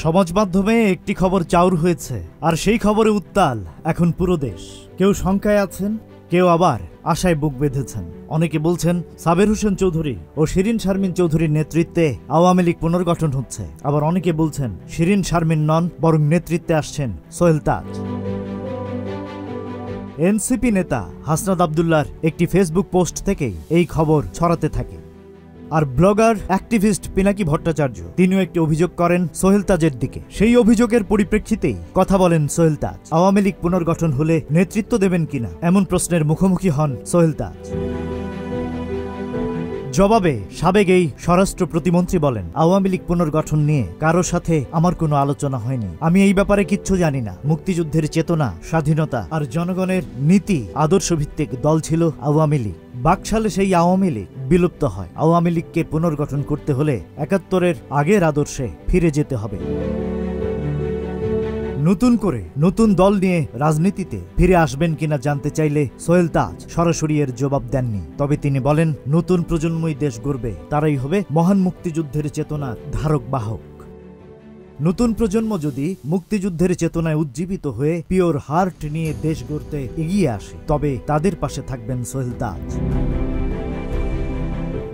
সমাজ মাধ্যমে একটি খবর চাউর হয়েছে, আর সেই খবরে উত্তাল এখন পুরো দেশ। কেউ শঙ্কায় আছেন, কেউ আবার আশায় বুক বেঁধেছেন। অনেকে বলছেন সাবের হোসেন চৌধুরী ও শিরিন শারমিন চৌধুরীর নেতৃত্বে আওয়ামী লীগ পুনর্গঠন হচ্ছে। আবার অনেকে বলছেন শিরিন শারমিন নন, বরং নেতৃত্বে আসছেন সোহেল তাজ। এনসিপি নেতা হাসনাত আব্দুল্লাহর একটি ফেসবুক পোস্ট থেকেই এই খবর ছড়াতে থাকে। আর ব্লগার অ্যাক্টিভিস্ট পিনাকি ভট্টাচার্য তিনিও একটি অভিযোগ করেন সোহেল তাজের দিকে। সেই অভিযোগের পরিপ্রেক্ষিতেই কথা বলেন সোহেল তাজ। আওয়ামী লীগ পুনর্গঠন হলে নেতৃত্ব দেবেন কিনা এমন প্রশ্নের মুখোমুখি হন সোহেল তাজ। জবাবে সাবেক এই স্বরাষ্ট্র প্রতিমন্ত্রী বলেন, আওয়ামী লীগ পুনর্গঠন নিয়ে কারো সাথে আমার কোনো আলোচনা হয়নি। আমি এই ব্যাপারে কিচ্ছু জানি না। মুক্তিযুদ্ধের চেতনা, স্বাধীনতা আর জনগণের নীতি আদর্শ ভিত্তিক দল ছিল আওয়ামী লীগ। বাকশালে সেই আওয়ামী লীগ বিলুপ্ত হয়। আওয়ামী লীগকে পুনর্গঠন করতে হলে ৭১-এর আগের আদর্শে ফিরে যেতে হবে। নতুন করে নতুন দল নিয়ে রাজনীতিতে ফিরে আসবেন কিনা জানতে চাইলে সোহেল তাজ সরাসরি এর জবাব দেননি। তবে তিনি বলেন, নতুন প্রজন্মই দেশ গড়বে, তারাই হবে মহান মুক্তিযুদ্ধের চেতনার ধারক বাহক। নতুন প্রজন্ম যদি মুক্তিযুদ্ধের চেতনায় উজ্জীবিত হয়ে পিওর হার্ট নিয়ে দেশ গড়তে এগিয়ে আসে, তবে তাদের পাশে থাকবেন সোহেল তাজ।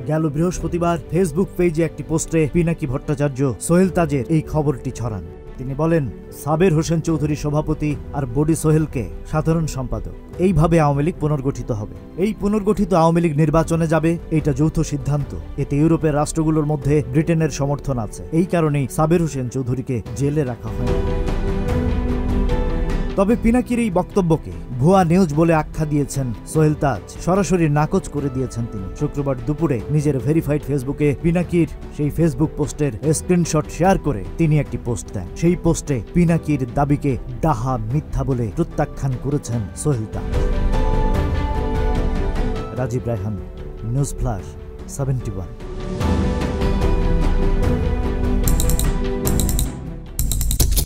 গেল বৃহস্পতিবার ফেসবুক পেজে একটি পোস্টে পিনাকি ভট্টাচার্য সোহেল তাজের এই খবরটি ছড়ান। তিনি বলেন, সাবের হোসেন চৌধুরী সভাপতি আর বডি সোহেলকে সাধারণ সম্পাদক। এইভাবে আওয়ামী লীগ পুনর্গঠিত হবে। এই পুনর্গঠিত আওয়ামী লীগ নির্বাচনে যাবে, এটা যৌথ সিদ্ধান্ত। এতে ইউরোপের রাষ্ট্রগুলোর মধ্যে ব্রিটেনের সমর্থন আছে। এই কারণেই সাবের হোসেন চৌধুরীকে জেলে রাখা হয়। তবে পিনাকির এই বক্তব্যকে ভুয়া নিউজ বলে আখ্যা দিয়েছেন সোহেল তাজ। সরাসরি নাকচ করে দিয়েছেন তিনি। শুক্রবার দুপুরে নিজের ভেরিফাইড ফেসবুকে পিনাকির সেই ফেসবুক পোস্টের স্ক্রিনশট শেয়ার করে তিনি একটি পোস্ট দেন। সেই পোস্টে পিনাকির দাবিকে ডাহা, মিথ্যা বলে প্রত্যাখ্যান করেছেন সোহেল তাজ। Rajib Raihan, news flash 71।